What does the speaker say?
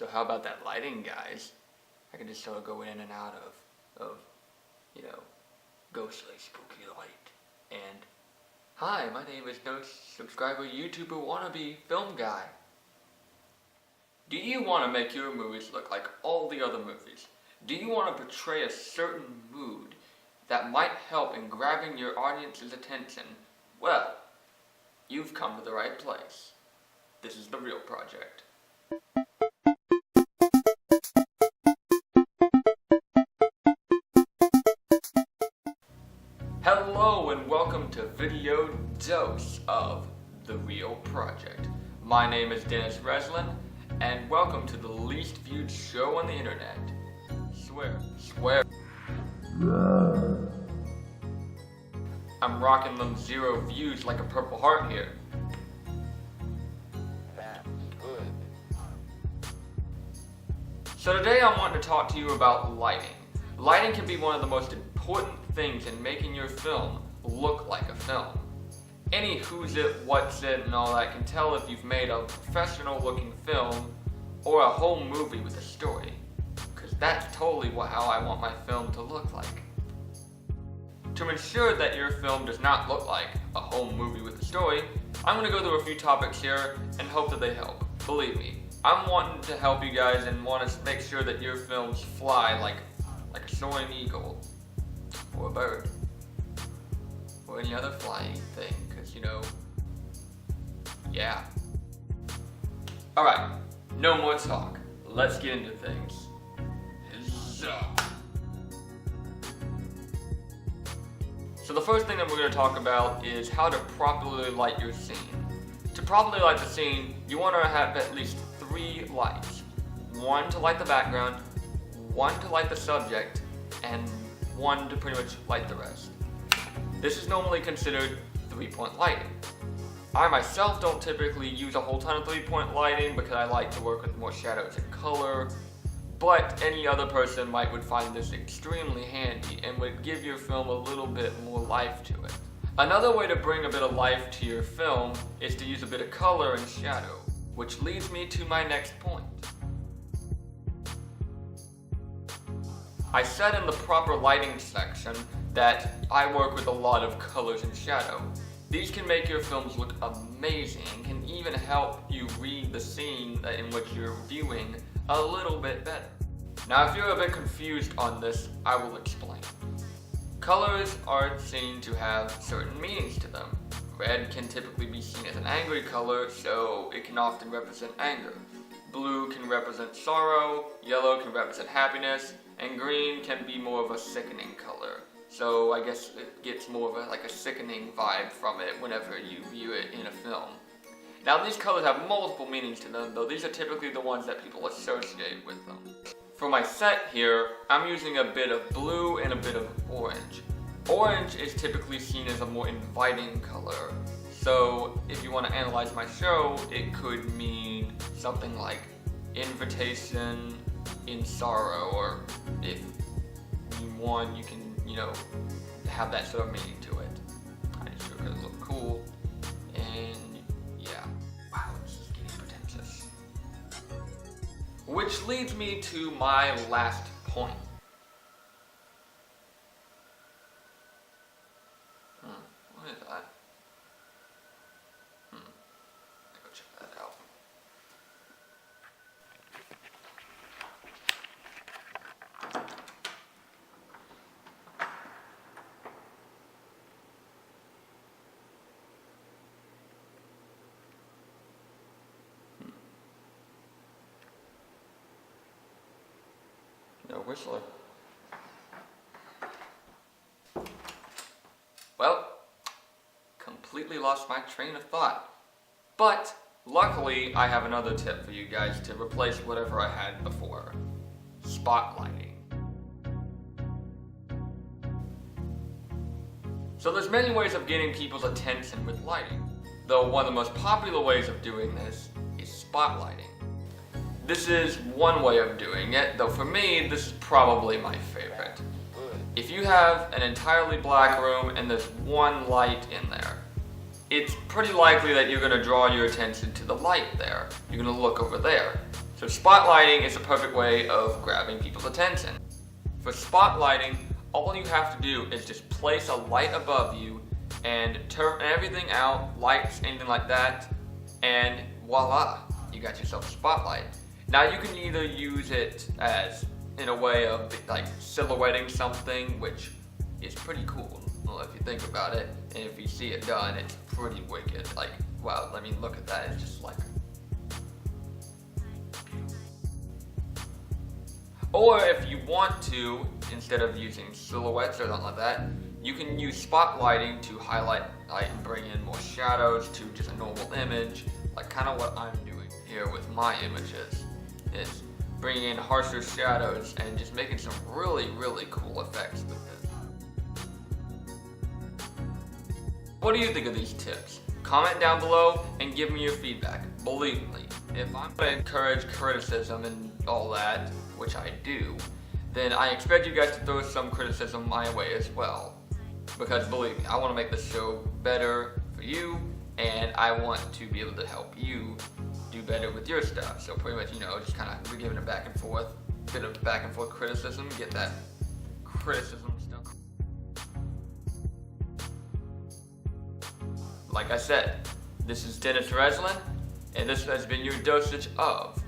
So how about that lighting, guys? I can just sort of go in and out of you know, ghostly, spooky light. And, hi, my name is no subscriber, YouTuber, wannabe, film guy. Do you want to make your movies look like all the other movies? Do you want to portray a certain mood that might help in grabbing your audience's attention? Well, you've come to the right place. This is The Real Project. Hello and welcome to Video Dose of The Real Project. My name is Dennis Reslin, and welcome to the least viewed show on the internet. Swear. I'm rocking them 0 views like a Purple Heart here. That's good. So today I'm wanting to talk to you about lighting. Lighting can be one of the most important things in making your film look like a film. Any who's it, what's it, and all that can tell if you've made a professional looking film or a whole movie with a story. Because that's totally how I want my film to look like. To ensure that your film does not look like a whole movie with a story, I'm going to go through a few topics here and hope that they help. Believe me, I'm wanting to help you guys and want to make sure that your films fly like a soaring eagle, or a bird, or any other flying thing, because yeah. Alright, no more talk. Let's get into things. So the first thing that we're going to talk about is how to properly light your scene. To properly light the scene, you want to have at least 3 lights. 1 to light the background, 1 to light the subject, and 1 to pretty much light the rest. This is normally considered 3-point lighting. I myself don't typically use a whole ton of 3-point lighting because I like to work with more shadows and color, but any other person would find this extremely handy and would give your film a little bit more life to it. Another way to bring a bit of life to your film is to use a bit of color and shadow, which leads me to my next point. I said in the proper lighting section that I work with a lot of colors and shadow. These can make your films look amazing and can even help you read the scene in which you're viewing a little bit better. Now if you're a bit confused on this, I will explain. Colors are seen to have certain meanings to them. Red can typically be seen as an angry color, so it can often represent anger. Blue can represent sorrow, yellow can represent happiness, and green can be more of a sickening color. So I guess it gets more of a sickening vibe from it whenever you view it in a film. Now these colors have multiple meanings to them, though these are typically the ones that people associate with them. For my set here, I'm using a bit of blue and a bit of orange. Orange is typically seen as a more inviting color. So if you want to analyze my show, it could mean something like invitation in sorrow, or if you want, you can, have that sort of meaning to it. I just feel it look cool, and yeah. Wow, this is getting pretentious. Which leads me to my last point. What is that? Go check that out. No Michler. Well, completely lost my train of thought. But luckily, I have another tip for you guys to replace whatever I had before. Spotlighting. So there's many ways of getting people's attention with lighting, though one of the most popular ways of doing this is spotlighting. This is one way of doing it, though for me, this is probably my favorite. If you have an entirely black room and there's one light in there, it's pretty likely that you're going to draw your attention to the light there. You're going to look over there. So spotlighting is a perfect way of grabbing people's attention. For spotlighting, all you have to do is just place a light above you and turn everything out, lights, anything like that, and voila, you got yourself a spotlight. Now you can either use it as in a way of like silhouetting something, which is pretty cool. Well, if you think about it, and if you see it done, it's pretty wicked. Like, wow, I mean, look at that, it's just like... Or if you want to, instead of using silhouettes or something like that, you can use spotlighting to highlight, like bring in more shadows to just a normal image, like kind of what I'm doing here with my images. Is bringing in harsher shadows and just making some really, really cool effects with this. What do you think of these tips? Comment down below and give me your feedback. Believe me, if I'm going to encourage criticism and all that, which I do, then I expect you guys to throw some criticism my way as well. Because believe me, I want to make this show better for you, and I want to be able to help you do better with your stuff. So pretty much, you know, just kind of we're giving it back and forth, bit of back and forth criticism, get that criticism stuff. Like I said, this is Dennis Reslin, and this has been your dosage of